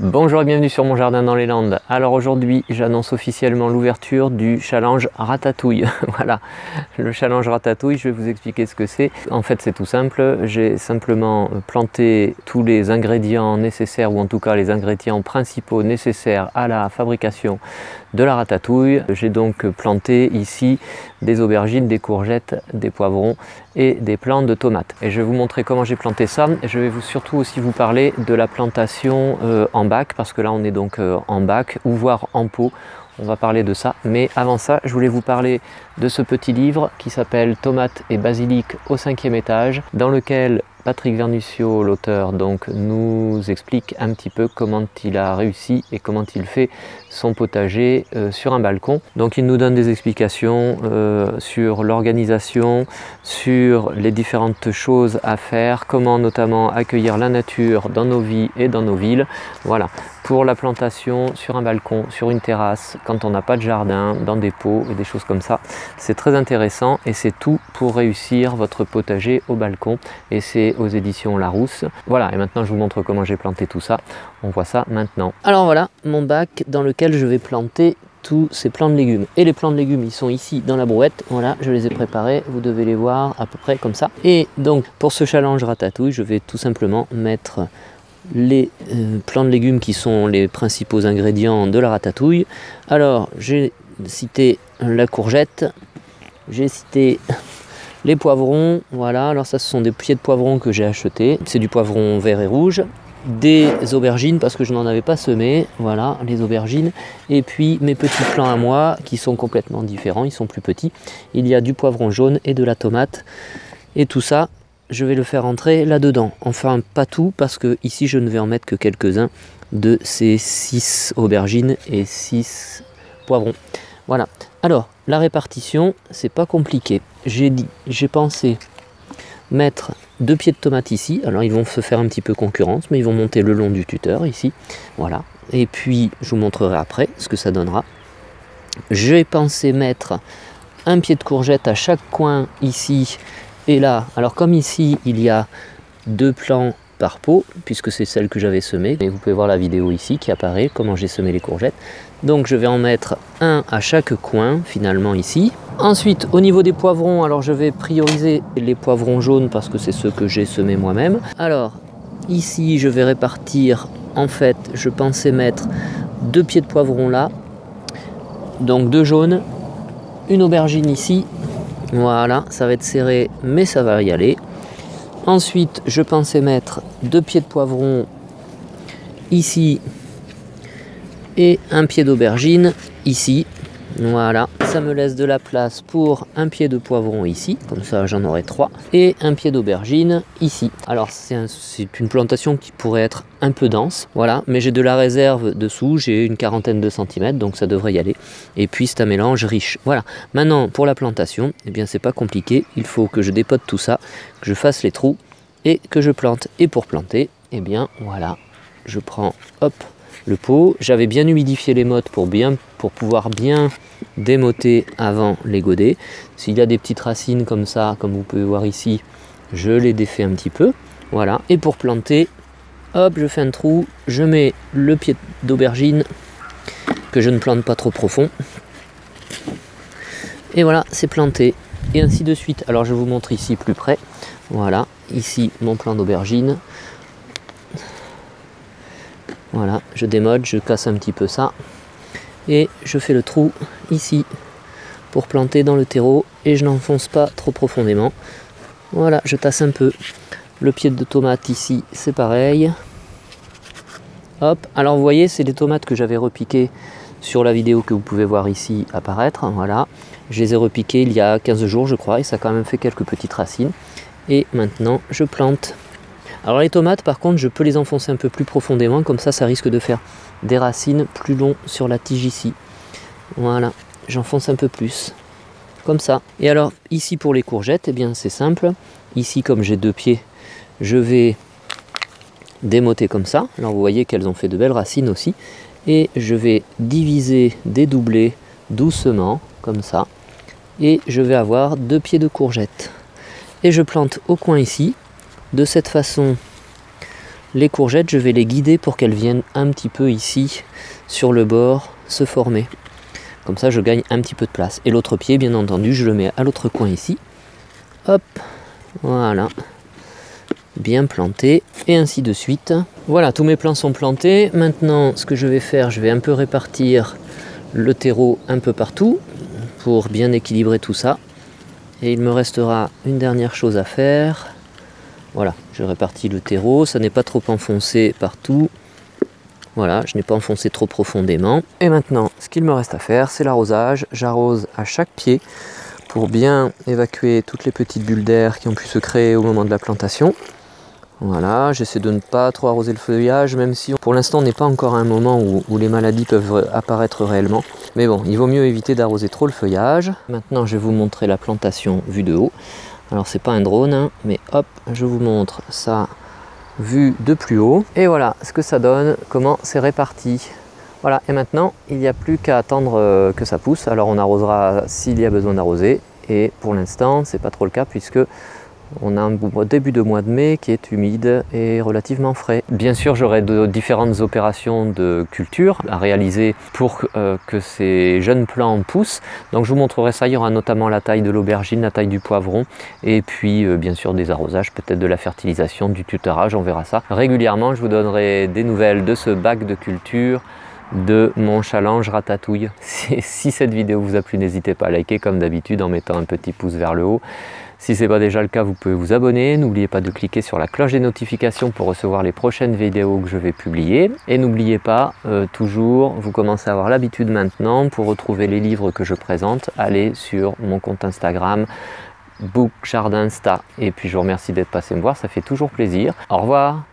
Bonjour et bienvenue sur mon jardin dans les Landes. Alors aujourd'hui j'annonce officiellement l'ouverture du challenge ratatouille. Voilà, le challenge ratatouille, je vais vous expliquer ce que c'est. En fait c'est tout simple, j'ai simplement planté tous les ingrédients nécessaires, ou en tout cas les ingrédients principaux nécessaires à la fabrication de la ratatouille. J'ai donc planté ici des aubergines, des courgettes, des poivrons et des plants de tomates. Et je vais vous montrer comment j'ai planté ça. Je vais surtout aussi vous parler de la plantation en bac, parce que là on est donc en bac ou voire en pot. On va parler de ça, mais avant ça je voulais vous parler de ce petit livre qui s'appelle Tomates et basilic au 5e étage, dans lequel Patrick Vernuccio, l'auteur, donc nous explique un petit peu comment il a réussi et comment il fait son potager sur un balcon. Donc il nous donne des explications sur l'organisation, sur les différentes choses à faire, comment notamment accueillir la nature dans nos vies et dans nos villes. Voilà, pour la plantation sur un balcon, sur une terrasse, quand on n'a pas de jardin, dans des pots et des choses comme ça. C'est très intéressant et c'est tout pour réussir votre potager au balcon, et c'est aux éditions Larousse. Voilà, et maintenant je vous montre comment j'ai planté tout ça. On voit ça maintenant. Alors voilà mon bac dans lequel je vais planter tous ces plants de légumes. Et les plants de légumes, ils sont ici dans la brouette. Voilà, je les ai préparés. Vous devez les voir à peu près comme ça. Et donc pour ce challenge ratatouille, je vais tout simplement mettre les plants de légumes qui sont les principaux ingrédients de la ratatouille. Alors j'ai cité la courgette, j'ai cité les poivrons, voilà, alors ça ce sont des pieds de poivrons que j'ai achetés, c'est du poivron vert et rouge, des aubergines parce que je n'en avais pas semé, voilà, les aubergines, et puis mes petits plants à moi qui sont complètement différents, ils sont plus petits, il y a du poivron jaune et de la tomate, et tout ça je vais le faire entrer là-dedans, enfin pas tout parce que ici je ne vais en mettre que quelques-uns de ces 6 aubergines et 6 poivrons. Voilà, alors la répartition c'est pas compliqué, j'ai pensé mettre 2 pieds de tomates ici, alors ils vont se faire un petit peu concurrence mais ils vont monter le long du tuteur ici, voilà, et puis je vous montrerai après ce que ça donnera. J'ai pensé mettre un pied de courgette à chaque coin ici et là, alors comme ici il y a 2 plants par pot, puisque c'est celle que j'avais semée, et vous pouvez voir la vidéo ici qui apparaît, comment j'ai semé les courgettes. Donc je vais en mettre un à chaque coin finalement ici. Ensuite au niveau des poivrons, alors je vais prioriser les poivrons jaunes parce que c'est ceux que j'ai semés moi-même. Alors ici je vais répartir, en fait je pensais mettre 2 pieds de poivrons là, donc 2 jaunes, une aubergine ici, voilà, ça va être serré mais ça va y aller. Ensuite, je pensais mettre 2 pieds de poivron ici et un pied d'aubergine ici. Voilà, ça me laisse de la place pour un pied de poivron ici, comme ça j'en aurai 3, et un pied d'aubergine ici. Alors c'est une plantation qui pourrait être un peu dense, voilà, mais j'ai de la réserve dessous, j'ai une quarantaine de centimètres, donc ça devrait y aller. Et puis c'est un mélange riche. Voilà, maintenant pour la plantation, eh bien c'est pas compliqué, il faut que je dépote tout ça, que je fasse les trous et que je plante. Et pour planter, eh bien voilà, je prends, hop, le pot. J'avais bien humidifié les mottes pour pouvoir bien démotter avant les godets. S'il y a des petites racines comme ça, comme vous pouvez voir ici, je les défais un petit peu. Voilà. Et pour planter, hop, je fais un trou, je mets le pied d'aubergine que je ne plante pas trop profond. Et voilà, c'est planté. Et ainsi de suite. Alors je vous montre ici plus près. Voilà, ici mon plant d'aubergine. Voilà, je démode, je casse un petit peu ça et je fais le trou ici pour planter dans le terreau et je n'enfonce pas trop profondément. Voilà, je tasse un peu. Le pied de tomate ici, c'est pareil. Hop, alors vous voyez, c'est des tomates que j'avais repiquées sur la vidéo que vous pouvez voir ici apparaître. Voilà, je les ai repiquées il y a 15 jours je crois et ça a quand même fait quelques petites racines. Et maintenant, je plante. Alors les tomates par contre je peux les enfoncer un peu plus profondément, comme ça risque de faire des racines plus longues sur la tige ici. Voilà, j'enfonce un peu plus, comme ça. Et alors ici pour les courgettes, eh bien c'est simple. Ici comme j'ai 2 pieds, je vais démoter comme ça. Alors vous voyez qu'elles ont fait de belles racines aussi. Et je vais diviser, dédoubler doucement, comme ça. Et je vais avoir 2 pieds de courgettes. Et je plante au coin ici. De cette façon, Les courgettes, je vais les guider pour qu'elles viennent un petit peu ici, sur le bord, se former. Comme ça, je gagne un petit peu de place. Et l'autre pied, bien entendu, je le mets à l'autre coin ici. Hop, voilà. Bien planté, et ainsi de suite. Voilà, tous mes plants sont plantés. Maintenant, ce que je vais faire, je vais un peu répartir le terreau un peu partout, pour bien équilibrer tout ça. Et il me restera une dernière chose à faire. Voilà, je répartis le terreau, ça n'est pas trop enfoncé partout. Voilà, je n'ai pas enfoncé trop profondément. Et maintenant, ce qu'il me reste à faire, c'est l'arrosage. J'arrose à chaque pied pour bien évacuer toutes les petites bulles d'air qui ont pu se créer au moment de la plantation. Voilà, j'essaie de ne pas trop arroser le feuillage, même si pour l'instant on n'est pas encore à un moment où les maladies peuvent apparaître réellement. Mais bon, il vaut mieux éviter d'arroser trop le feuillage. Maintenant, je vais vous montrer la plantation vue de haut. Alors c'est pas un drone, hein, mais hop, je vous montre ça vue de plus haut. Et voilà ce que ça donne, comment c'est réparti. Voilà, et maintenant, il n'y a plus qu'à attendre que ça pousse. Alors on arrosera s'il y a besoin d'arroser. Et pour l'instant, c'est pas trop le cas puisque on a un début de mois de mai qui est humide et relativement frais. Bien sûr, j'aurai différentes opérations de culture à réaliser pour que ces jeunes plants poussent. Donc je vous montrerai ça. Il y aura notamment la taille de l'aubergine, la taille du poivron et puis bien sûr des arrosages, peut-être de la fertilisation, du tutorage, on verra ça. Régulièrement, je vous donnerai des nouvelles de ce bac de culture, de mon challenge ratatouille. Si cette vidéo vous a plu, n'hésitez pas à liker comme d'habitude en mettant un petit pouce vers le haut. Si ce n'est pas déjà le cas, vous pouvez vous abonner. N'oubliez pas de cliquer sur la cloche des notifications pour recevoir les prochaines vidéos que je vais publier. Et n'oubliez pas, toujours, vous commencez à avoir l'habitude maintenant, pour retrouver les livres que je présente, allez sur mon compte Instagram, Book Jardin Insta. Et puis je vous remercie d'être passé me voir, ça fait toujours plaisir. Au revoir.